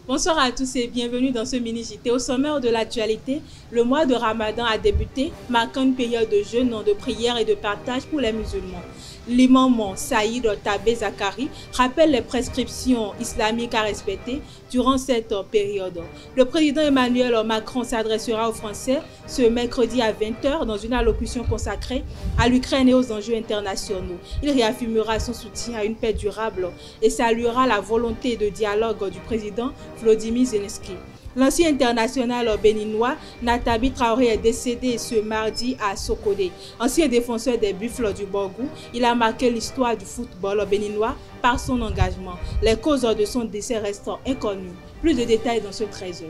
Bonsoir à tous et bienvenue dans ce mini-JT. Au sommaire de l'actualité, le mois de Ramadan a débuté, marquant une période de jeûne, de prière et de partage pour les musulmans. L'imam Saïd Tabé Zakari rappelle les prescriptions islamiques à respecter durant cette période. Le président Emmanuel Macron s'adressera aux Français ce mercredi à 20h dans une allocution consacrée à l'Ukraine et aux enjeux internationaux. Il réaffirmera son soutien à une paix durable et saluera la volonté de dialogue du président Volodymyr Zelensky. L'ancien international béninois Natabi Traoré est décédé ce mardi à Sokodé. Ancien défenseur des Buffles du Borgou, il a marqué l'histoire du football béninois par son engagement. Les causes de son décès restent inconnues. Plus de détails dans ce 13h.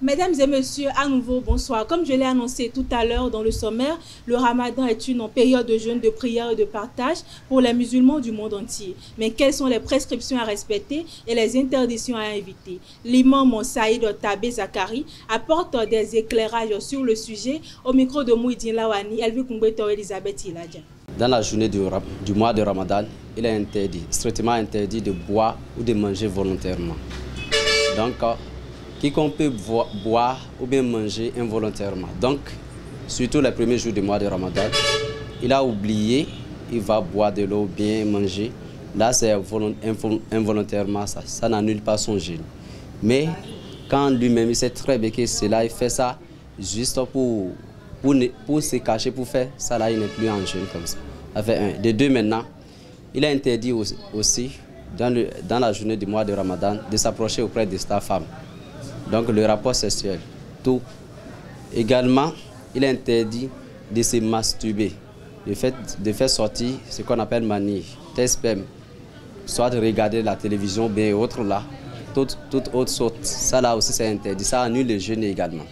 Mesdames et messieurs, à nouveau, bonsoir. Comme je l'ai annoncé tout à l'heure dans le sommaire, le Ramadan est une période de jeûne, de prière et de partage pour les musulmans du monde entier. Mais quelles sont les prescriptions à respecter et les interdictions à éviter? L'imam Saïd Tabé Zakari apporte des éclairages sur le sujet au micro de Mouidine Lawani, Elvi Kumbeto et Elisabeth Iladja. Dans la journée du mois de Ramadan, il est interdit, strictement interdit de boire ou de manger volontairement. Donc, quiconque peut boire ou bien manger involontairement. Donc, surtout les premiers jours du mois de Ramadan, il a oublié, il va boire de l'eau, bien manger. Là, c'est involontairement, ça n'annule pas son jeûne. Mais quand lui-même, il sait très bien que cela, il fait ça juste pour se cacher, pour faire ça, là, il n'est plus en jeûne comme ça. Enfin, de deux maintenant, il est interdit aussi, dans la journée du mois de Ramadan, de s'approcher auprès de sa femme. Donc le rapport sexuel, tout. Également, il est interdit de se masturber, de faire sortir ce qu'on appelle manie, sperme, soit de regarder la télévision, bien autre là, toute autre sorte. Ça là aussi c'est interdit, ça annule le jeûne également.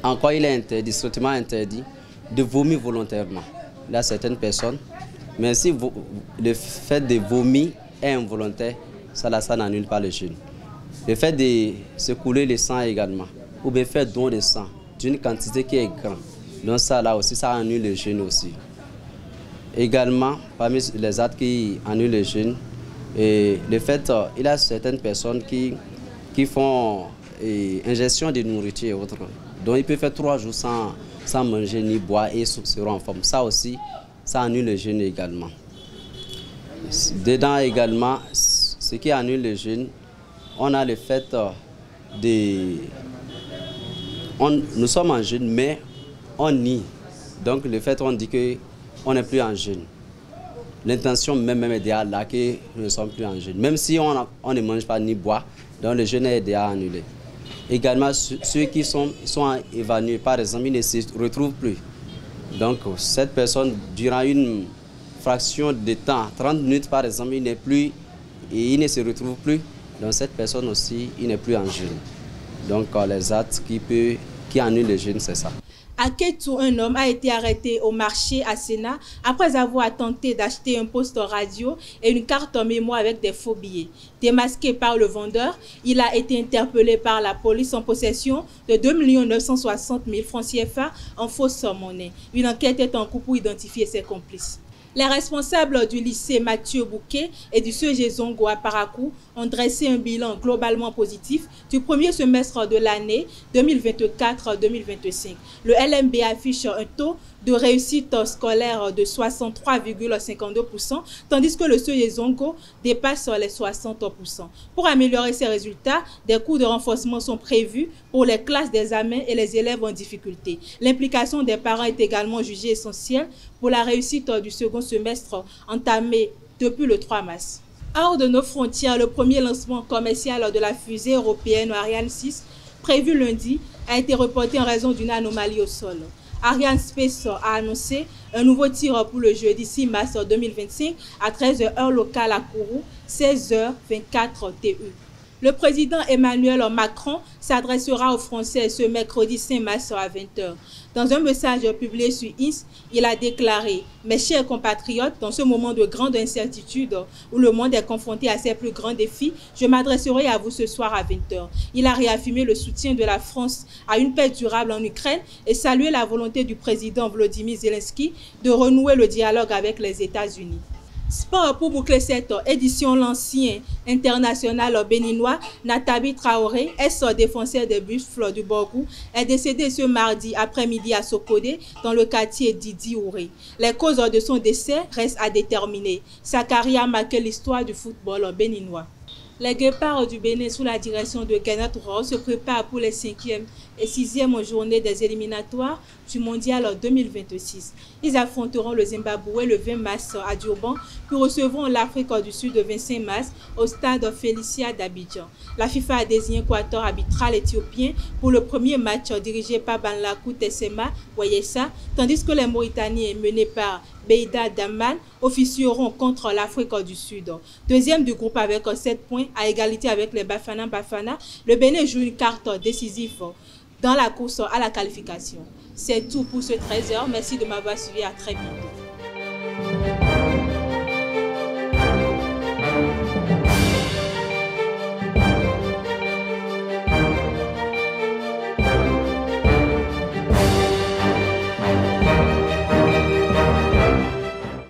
Encore il est interdit, strictement interdit, de vomir volontairement. Là certaines personnes, mais si le fait de vomir est involontaire, ça là ça n'annule pas le jeûne. Le fait de se couler le sang également, ou bien faire don de sang d'une quantité qui est grande. Donc ça là aussi, ça annule le jeûne aussi. Également, parmi les actes qui annulent le jeûne, le fait, il y a certaines personnes qui font ingestion de nourriture et autres. Donc ils peuvent faire 3 jours sans manger ni boire et seront en forme. Ça aussi, ça annule le jeûne également. Dedans également, ce qui annule le jeûne, on a le fait nous sommes en jeûne, mais on nie. Donc le fait, on dit qu'on n'est plus en jeûne. L'intention même est déjà là que nous ne sommes plus en jeûne. Même si on ne mange pas ni boire, donc le jeûne est déjà annulé. Également, ceux qui sont évanouis, par exemple, ils ne se retrouvent plus. Donc cette personne, durant une fraction de temps, 30 minutes par exemple, il n'est plus et il ne se retrouve plus. Donc cette personne aussi, il n'est plus en jeûne. Donc les actes qui annulent le jeûne, c'est ça. À Kétou, un homme a été arrêté au marché à Sénat après avoir tenté d'acheter un poste radio et une carte en mémoire avec des faux billets. Démasqué par le vendeur, il a été interpellé par la police en possession de 2 960 000 francs CFA en fausse monnaie. Une enquête est en cours pour identifier ses complices. Les responsables du lycée Mathieu Bouquet et du CEG Zongo à Parakou ont dressé un bilan globalement positif du premier semestre de l'année 2024-2025. Le LMB affiche un taux de réussite scolaire de 63,52%, tandis que le CEG Zongo dépasse les 60%. Pour améliorer ces résultats, des cours de renforcement sont prévus pour les classes d'examen et les élèves en difficulté. L'implication des parents est également jugée essentielle pour la réussite du second semestre entamé depuis le 3 mars. Hors de nos frontières, le premier lancement commercial de la fusée européenne Ariane 6, prévu lundi, a été reporté en raison d'une anomalie au sol. Ariane Space a annoncé un nouveau tir pour le jeudi 6 mars 2025 à 13h heure locale à Kourou, 16h24 TU. Le président Emmanuel Macron s'adressera aux Français ce mercredi 5 mars à 20h. Dans un message publié sur X, il a déclaré « Mes chers compatriotes, dans ce moment de grande incertitude où le monde est confronté à ses plus grands défis, je m'adresserai à vous ce soir à 20h. » Il a réaffirmé le soutien de la France à une paix durable en Ukraine et salué la volonté du président Volodymyr Zelensky de renouer le dialogue avec les États-Unis. Sport pour boucler cette édition, l'ancien international béninois Natabi Traoré, ex-défenseur des Buffles du Borgou, est décédé ce mardi après-midi à Sokodé, dans le quartier d'Idi Ouré. Les causes de son décès restent à déterminer. Sa carrière a marqué l'histoire du football béninois. Les Guépards du Bénin, sous la direction de Kenneth Rowe, se préparent pour les 5e et 6e journées des éliminatoires du Mondial 2026. Ils affronteront le Zimbabwe le 20 mars à Durban, puis recevront l'Afrique du Sud le 25 mars au stade Félicia d'Abidjan. La FIFA a désigné Quator arbitral éthiopien pour le premier match dirigé par Banlakou Tessema Wayessa, tandis que les Mauritaniens menés par Beida Daman officieront contre l'Afrique du Sud. Deuxième du groupe avec 7 points à égalité avec les Bafana Bafana, le Bénin joue une carte décisive dans la course à la qualification. C'est tout pour ce 13h. Merci de m'avoir suivi. À très bientôt.